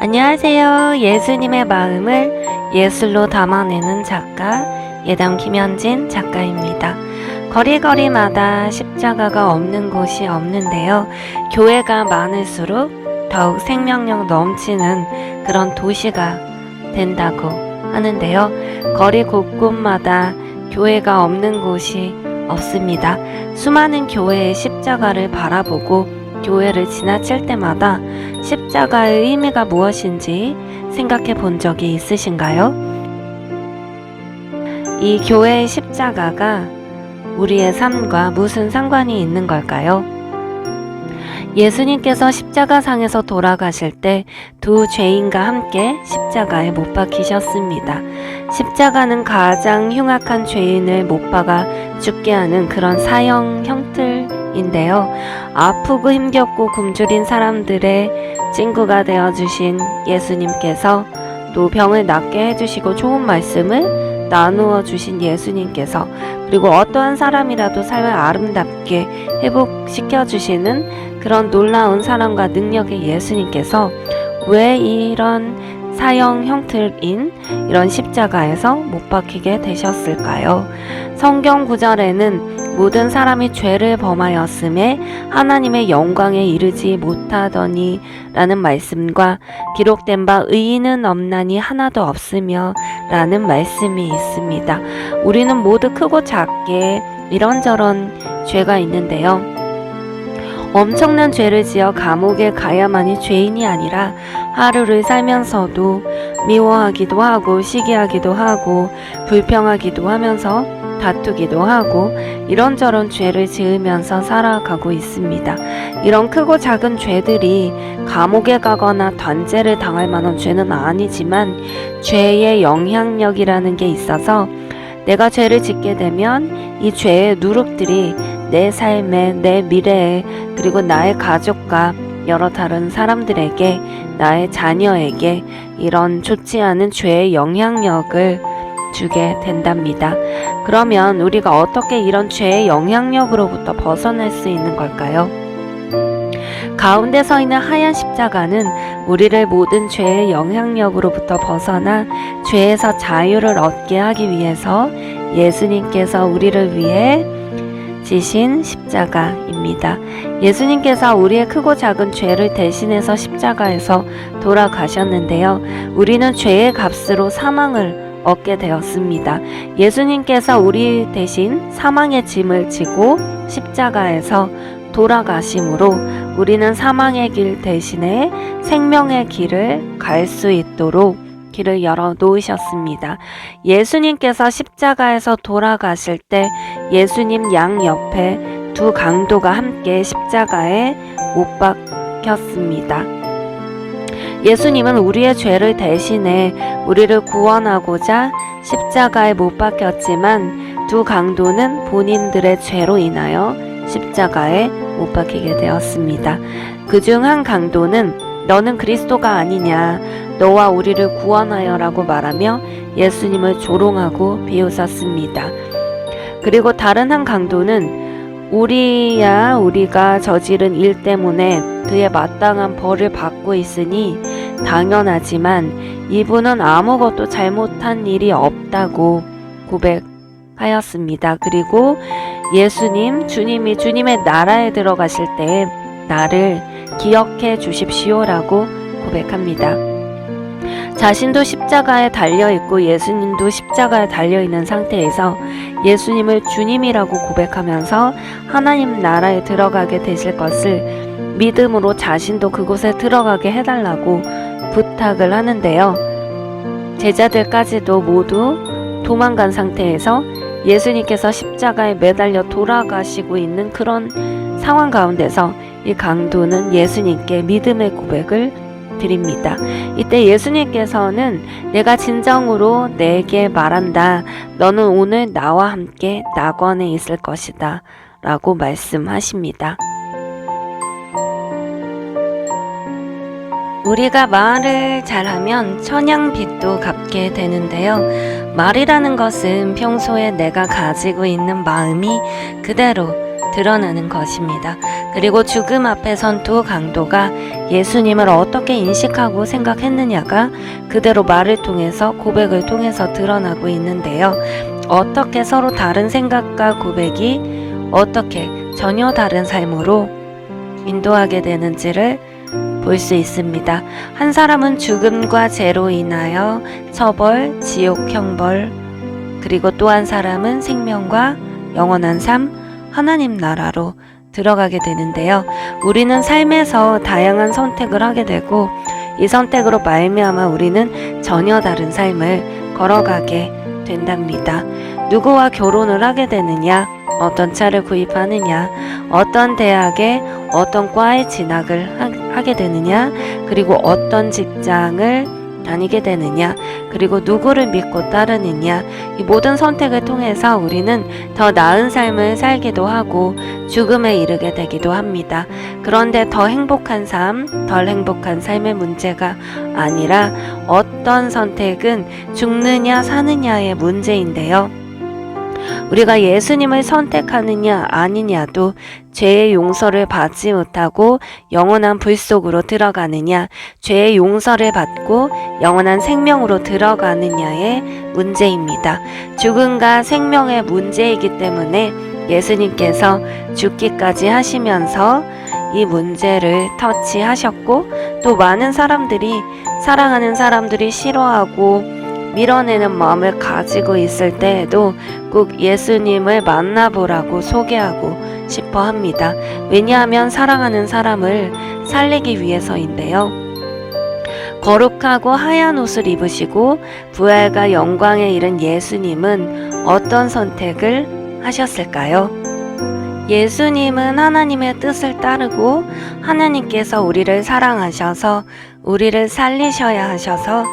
안녕하세요. 예수님의 마음을 예술로 담아내는 작가 예담 김현진 작가입니다. 거리거리마다 십자가가 없는 곳이 없는데요. 교회가 많을수록 더욱 생명력 넘치는 그런 도시가 된다고 하는데요. 거리 곳곳마다 교회가 없는 곳이 없습니다. 수많은 교회의 십자가를 바라보고 교회를 지나칠 때마다 십자가의 의미가 무엇인지 생각해 본 적이 있으신가요? 이 교회의 십자가가 우리의 삶과 무슨 상관이 있는 걸까요? 예수님께서 십자가상에서 돌아가실 때 두 죄인과 함께 십자가에 못 박히셨습니다. 십자가는 가장 흉악한 죄인을 못 박아 죽게 하는 그런 사형 형틀인데요. 아프고 힘겹고 굶주린 사람들의 친구가 되어주신 예수님께서 또 병을 낫게 해주시고 좋은 말씀을 나누어 주신 예수님께서 그리고 어떠한 사람이라도 삶을 아름답게 회복시켜 주시는 그런 놀라운 사랑과 능력의 예수님께서 왜 이런 사형 형틀인 이런 십자가에서 못 박히게 되셨을까요? 성경 구절에는 모든 사람이 죄를 범하였음에 하나님의 영광에 이르지 못하더니 라는 말씀과 기록된 바 의인은 없나니 하나도 없으며 라는 말씀이 있습니다. 우리는 모두 크고 작게 이런저런 죄가 있는데요. 엄청난 죄를 지어 감옥에 가야만이 죄인이 아니라 하루를 살면서도 미워하기도 하고 시기하기도 하고 불평하기도 하면서 다투기도 하고 이런저런 죄를 지으면서 살아가고 있습니다. 이런 크고 작은 죄들이 감옥에 가거나 단죄를 당할 만한 죄는 아니지만 죄의 영향력이라는 게 있어서 내가 죄를 짓게 되면 이 죄의 누룩들이 내 삶에, 내 미래에, 그리고 나의 가족과 여러 다른 사람들에게, 나의 자녀에게 이런 좋지 않은 죄의 영향력을 주게 된답니다. 그러면 우리가 어떻게 이런 죄의 영향력으로부터 벗어날 수 있는 걸까요? 가운데 서 있는 하얀 십자가는 우리를 모든 죄의 영향력으로부터 벗어나 죄에서 자유를 얻게 하기 위해서 예수님께서 우리를 위해 지신 십자가입니다. 예수님께서 우리의 크고 작은 죄를 대신해서 십자가에서 돌아가셨는데요. 우리는 죄의 값으로 사망을 얻게 되었습니다. 예수님께서 우리 대신 사망의 짐을 지고 십자가에서 돌아가심으로 우리는 사망의 길 대신에 생명의 길을 갈 수 있도록 길을 열어 놓으셨습니다. 예수님께서 십자가에서 돌아가실 때 예수님 양 옆에 두 강도가 함께 십자가에 못 박혔습니다. 예수님은 우리의 죄를 대신해 우리를 구원하고자 십자가에 못 박혔지만 두 강도는 본인들의 죄로 인하여 십자가에 못 박히게 되었습니다. 그중 한 강도는 너는 그리스도가 아니냐, 너와 우리를 구원하여 라고 말하며 예수님을 조롱하고 비웃었습니다. 그리고 다른 한 강도는 우리가 저지른 일 때문에 그의 마땅한 벌을 받고 있으니 당연하지만 이분은 아무것도 잘못한 일이 없다고 고백하였습니다. 그리고 주님이 주님의 나라에 들어가실 때 나를 기억해 주십시오라고 고백합니다. 자신도 십자가에 달려있고 예수님도 십자가에 달려있는 상태에서 예수님을 주님이라고 고백하면서 하나님 나라에 들어가게 되실 것을 믿음으로 자신도 그곳에 들어가게 해달라고 부탁을 하는데요. 제자들까지도 모두 도망간 상태에서 예수님께서 십자가에 매달려 돌아가시고 있는 그런 상황 가운데서 이 강도는 예수님께 믿음의 고백을 드립니다. 이때 예수님께서는 내가 진정으로 내게 말한다. 너는 오늘 나와 함께 낙원에 있을 것이다. 라고 말씀하십니다. 우리가 말을 잘하면 천냥빚도 갚게 되는데요. 말이라는 것은 평소에 내가 가지고 있는 마음이 그대로 드러나는 것입니다. 그리고 죽음 앞에 선 두 강도가 예수님을 어떻게 인식하고 생각했느냐가 그대로 말을 통해서 고백을 통해서 드러나고 있는데요. 어떻게 서로 다른 생각과 고백이 어떻게 전혀 다른 삶으로 인도하게 되는지를 볼 수 있습니다. 한 사람은 죽음과 죄로 인하여 처벌, 지옥 형벌, 그리고 또 한 사람은 생명과 영원한 삶, 하나님 나라로 들어가게 되는데요. 우리는 삶에서 다양한 선택을 하게 되고 이 선택으로 말미암아 우리는 전혀 다른 삶을 걸어가게 된답니다. 누구와 결혼을 하게 되느냐, 어떤 차를 구입하느냐, 어떤 대학에 어떤 과에 진학을 하게 되느냐, 그리고 어떤 직장을 다니게 되느냐, 그리고 누구를 믿고 따르느냐, 이 모든 선택을 통해서 우리는 더 나은 삶을 살기도 하고 죽음에 이르게 되기도 합니다. 그런데 더 행복한 삶, 덜 행복한 삶의 문제가 아니라 어떤 선택은 죽느냐 사느냐의 문제인데요. 우리가 예수님을 선택하느냐 아니냐도 죄의 용서를 받지 못하고 영원한 불 속으로 들어가느냐, 죄의 용서를 받고 영원한 생명으로 들어가느냐의 문제입니다. 죽음과 생명의 문제이기 때문에 예수님께서 죽기까지 하시면서 이 문제를 터치하셨고, 또 많은 사람들이, 사랑하는 사람들이 싫어하고 밀어내는 마음을 가지고 있을 때에도 꼭 예수님을 만나보라고 소개하고 싶어 합니다. 왜냐하면 사랑하는 사람을 살리기 위해서인데요. 거룩하고 하얀 옷을 입으시고 부활과 영광에 이른 예수님은 어떤 선택을 하셨을까요? 예수님은 하나님의 뜻을 따르고 하나님께서 우리를 사랑하셔서 우리를 살리셔야 하셔서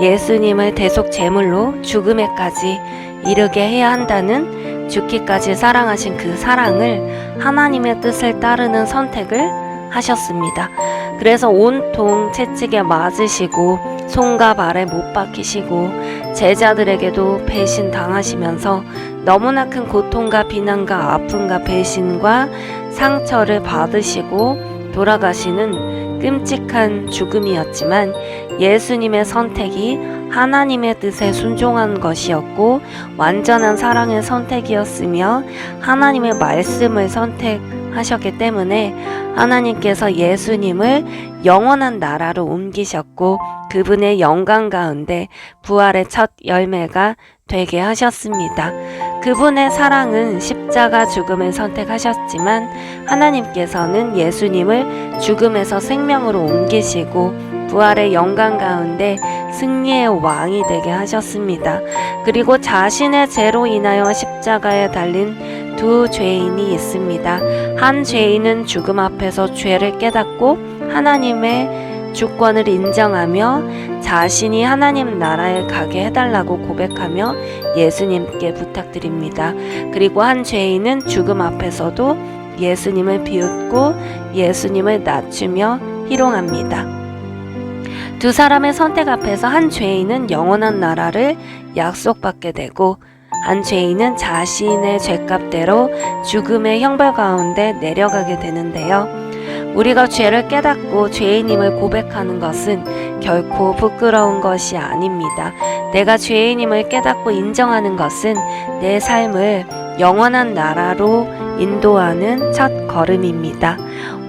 예수님을 대속 제물로 죽음에까지 이르게 해야 한다는, 죽기까지 사랑하신 그 사랑을 하나님의 뜻을 따르는 선택을 하셨습니다. 그래서 온통 채찍에 맞으시고 손과 발에 못 박히시고 제자들에게도 배신 당하시면서 너무나 큰 고통과 비난과 아픔과 배신과 상처를 받으시고 돌아가시는 끔찍한 죽음이었지만 예수님의 선택이 하나님의 뜻에 순종한 것이었고 완전한 사랑의 선택이었으며 하나님의 말씀을 선택하셨기 때문에 하나님께서 예수님을 영원한 나라로 옮기셨고 그분의 영광 가운데 부활의 첫 열매가 되게 하셨습니다. 그분의 사랑은 십자가 죽음을 선택하셨지만 하나님께서는 예수님을 죽음에서 생명으로 옮기시고 부활의 영광 가운데 승리의 왕이 되게 하셨습니다. 그리고 자신의 죄로 인하여 십자가에 달린 두 죄인이 있습니다. 한 죄인은 죽음 앞에서 죄를 깨닫고 하나님의 주권을 인정하며 자신이 하나님 나라에 가게 해달라고 고백하며 예수님께 부탁드립니다. 그리고 한 죄인은 죽음 앞에서도 예수님을 비웃고 예수님을 낮추며 희롱합니다. 두 사람의 선택 앞에서 한 죄인은 영원한 나라를 약속받게 되고 한 죄인은 자신의 죄값대로 죽음의 형벌 가운데 내려가게 되는데요. 우리가 죄를 깨닫고 죄인임을 고백하는 것은 결코 부끄러운 것이 아닙니다. 내가 죄인임을 깨닫고 인정하는 것은 내 삶을 영원한 나라로 인도하는 첫 걸음입니다.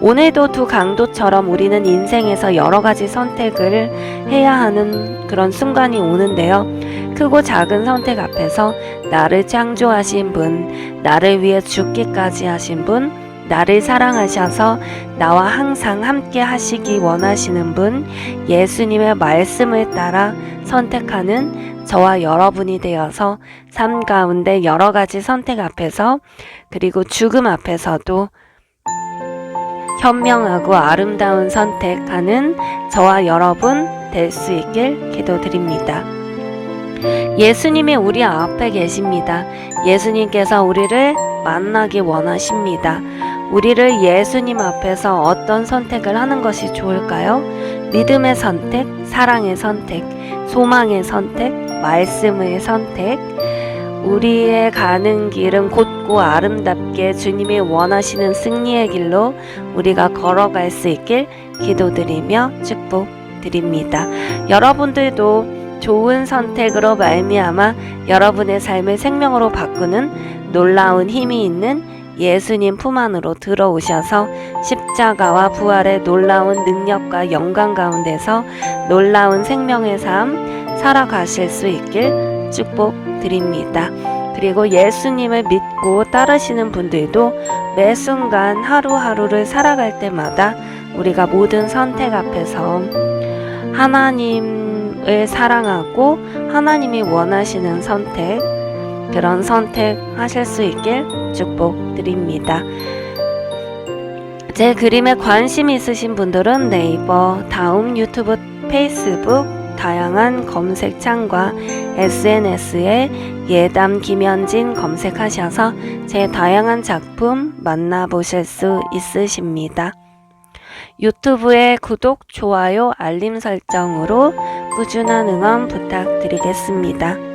오늘도 두 강도처럼 우리는 인생에서 여러 가지 선택을 해야 하는 그런 순간이 오는데요. 크고 작은 선택 앞에서 나를 창조하신 분, 나를 위해 죽기까지 하신 분, 나를 사랑하셔서 나와 항상 함께 하시기 원하시는 분, 예수님의 말씀을 따라 선택하는 저와 여러분이 되어서 삶 가운데 여러 가지 선택 앞에서 그리고 죽음 앞에서도 현명하고 아름다운 선택하는 저와 여러분 될 수 있길 기도드립니다. 예수님이 우리 앞에 계십니다. 예수님께서 우리를 만나기 원하십니다. 우리를 예수님 앞에서 어떤 선택을 하는 것이 좋을까요? 믿음의 선택, 사랑의 선택, 소망의 선택, 말씀의 선택, 우리의 가는 길은 곧고 아름답게 주님이 원하시는 승리의 길로 우리가 걸어갈 수 있길 기도드리며 축복드립니다. 여러분들도 좋은 선택으로 말미암아 여러분의 삶을 생명으로 바꾸는 놀라운 힘이 있는 예수님 품 안으로 들어오셔서 십자가와 부활의 놀라운 능력과 영광 가운데서 놀라운 생명의 삶 살아가실 수 있길 축복드립니다. 그리고 예수님을 믿고 따르시는 분들도 매 순간 하루하루를 살아갈 때마다 우리가 모든 선택 앞에서 하나님을 사랑하고 하나님이 원하시는 선택, 그런 선택 하실 수 있길 축복드립니다. 제 그림에 관심 있으신 분들은 네이버, 다음 유튜브, 페이스북 다양한 검색창과 SNS에 예담 김현진 검색하셔서 제 다양한 작품 만나보실 수 있으십니다. 유튜브에 구독, 좋아요, 알림 설정으로 꾸준한 응원 부탁드리겠습니다.